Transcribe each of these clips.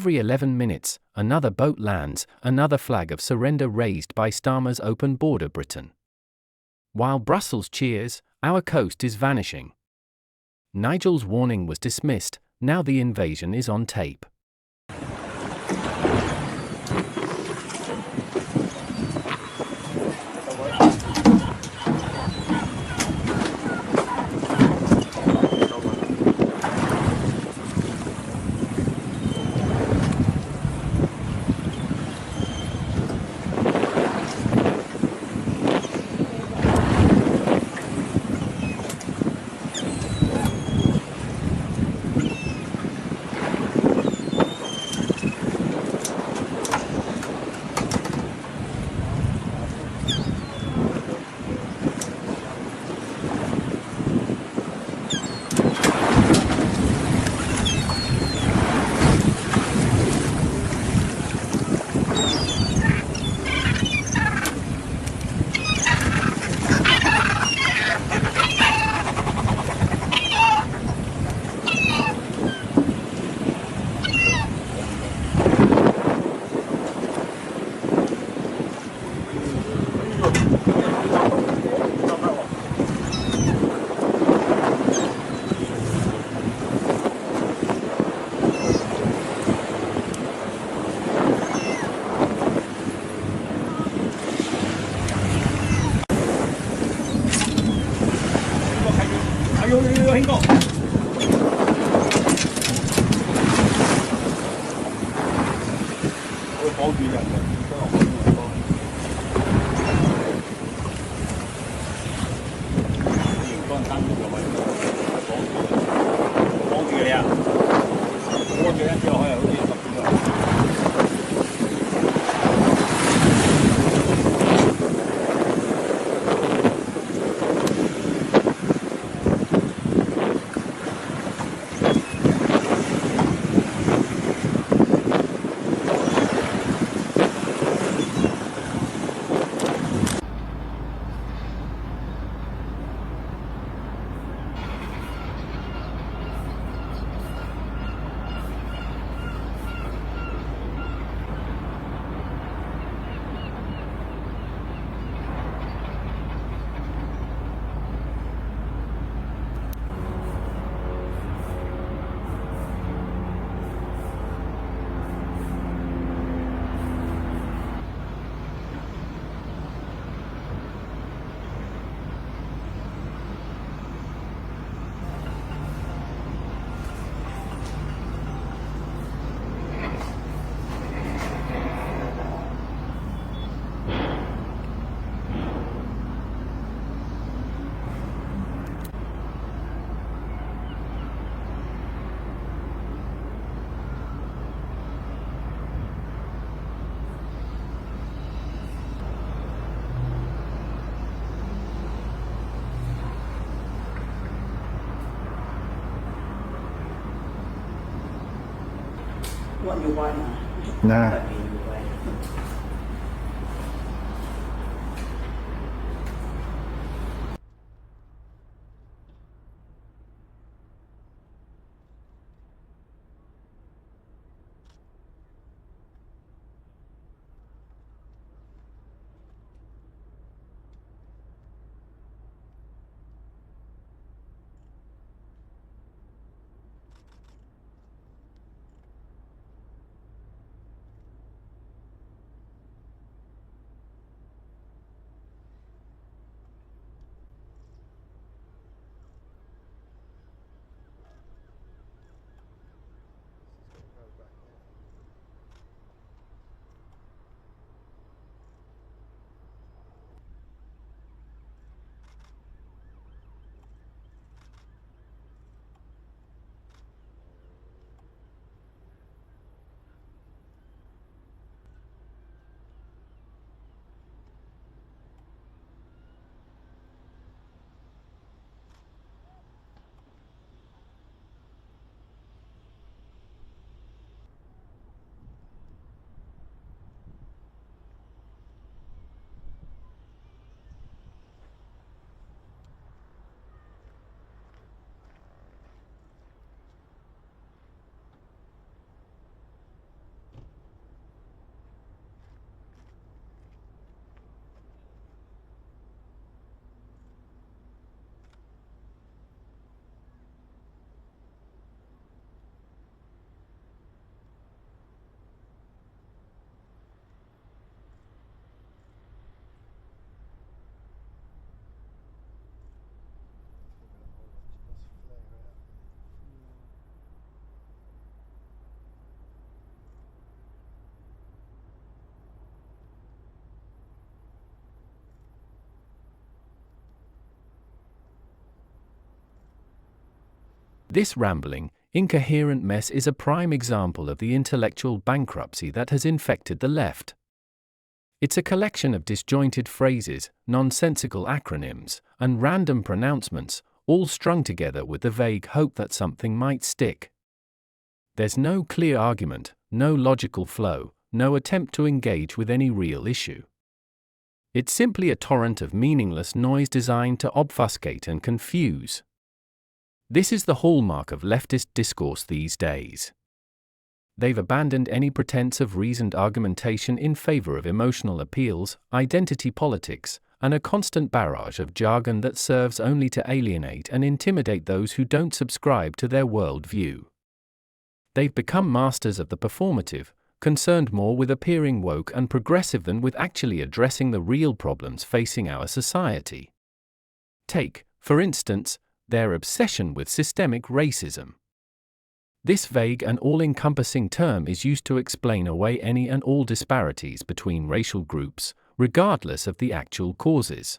Every 11 minutes, another boat lands, another flag of surrender raised by Starmer's open border Britain. While Brussels cheers, our coast is vanishing. Nigel's warning was dismissed, now the invasion is on tape. Nah. This rambling, incoherent mess is a prime example of the intellectual bankruptcy that has infected the left. It's a collection of disjointed phrases, nonsensical acronyms, and random pronouncements, all strung together with the vague hope that something might stick. There's no clear argument, no logical flow, no attempt to engage with any real issue. It's simply a torrent of meaningless noise designed to obfuscate and confuse. This is the hallmark of leftist discourse these days. They've abandoned any pretense of reasoned argumentation in favor of emotional appeals, identity politics, and a constant barrage of jargon that serves only to alienate and intimidate those who don't subscribe to their worldview. They've become masters of the performative, concerned more with appearing woke and progressive than with actually addressing the real problems facing our society. Take, for instance, their obsession with systemic racism. This vague and all-encompassing term is used to explain away any and all disparities between racial groups, regardless of the actual causes.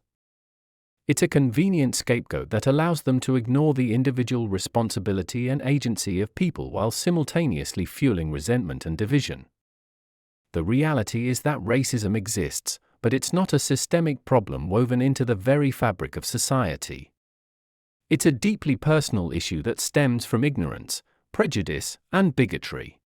It's a convenient scapegoat that allows them to ignore the individual responsibility and agency of people while simultaneously fueling resentment and division. The reality is that racism exists, but it's not a systemic problem woven into the very fabric of society. It's a deeply personal issue that stems from ignorance, prejudice, and bigotry.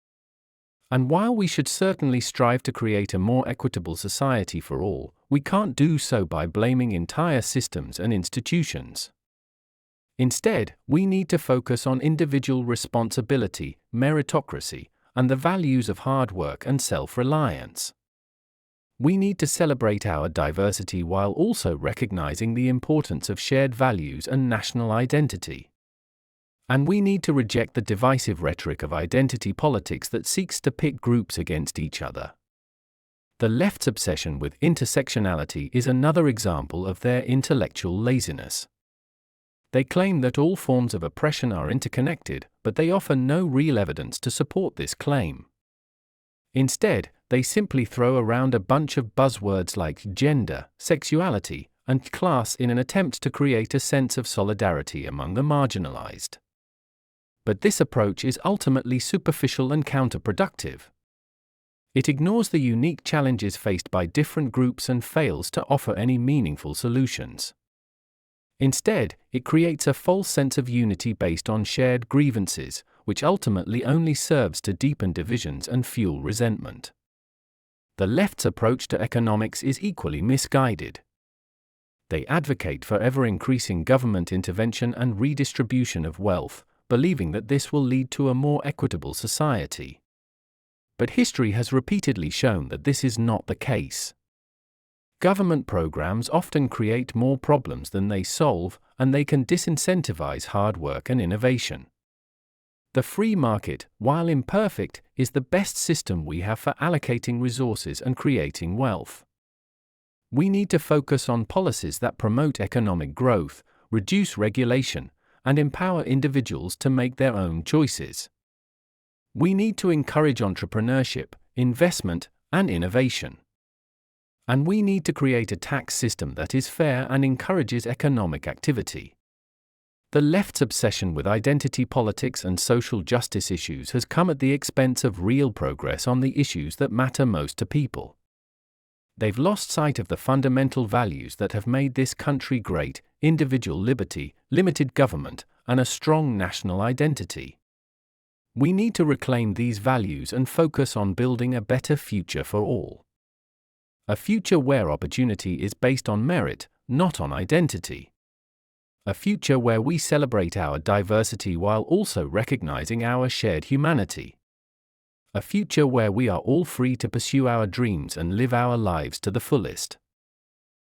And while we should certainly strive to create a more equitable society for all, we can't do so by blaming entire systems and institutions. Instead, we need to focus on individual responsibility, meritocracy, and the values of hard work and self-reliance. We need to celebrate our diversity while also recognizing the importance of shared values and national identity. And we need to reject the divisive rhetoric of identity politics that seeks to pit groups against each other. The left's obsession with intersectionality is another example of their intellectual laziness. They claim that all forms of oppression are interconnected, but they offer no real evidence to support this claim. Instead, they simply throw around a bunch of buzzwords like gender, sexuality, and class in an attempt to create a sense of solidarity among the marginalized. But this approach is ultimately superficial and counterproductive. It ignores the unique challenges faced by different groups and fails to offer any meaningful solutions. Instead, it creates a false sense of unity based on shared grievances, which ultimately only serves to deepen divisions and fuel resentment. The left's approach to economics is equally misguided. They advocate for ever-increasing government intervention and redistribution of wealth, believing that this will lead to a more equitable society. But history has repeatedly shown that this is not the case. Government programs often create more problems than they solve, and they can disincentivize hard work and innovation. The free market, while imperfect, is the best system we have for allocating resources and creating wealth. We need to focus on policies that promote economic growth, reduce regulation, and empower individuals to make their own choices. We need to encourage entrepreneurship, investment, and innovation. And we need to create a tax system that is fair and encourages economic activity. The left's obsession with identity politics and social justice issues has come at the expense of real progress on the issues that matter most to people. They've lost sight of the fundamental values that have made this country great: individual liberty, limited government, and a strong national identity. We need to reclaim these values and focus on building a better future for all. A future where opportunity is based on merit, not on identity. A future where we celebrate our diversity while also recognizing our shared humanity. A future where we are all free to pursue our dreams and live our lives to the fullest.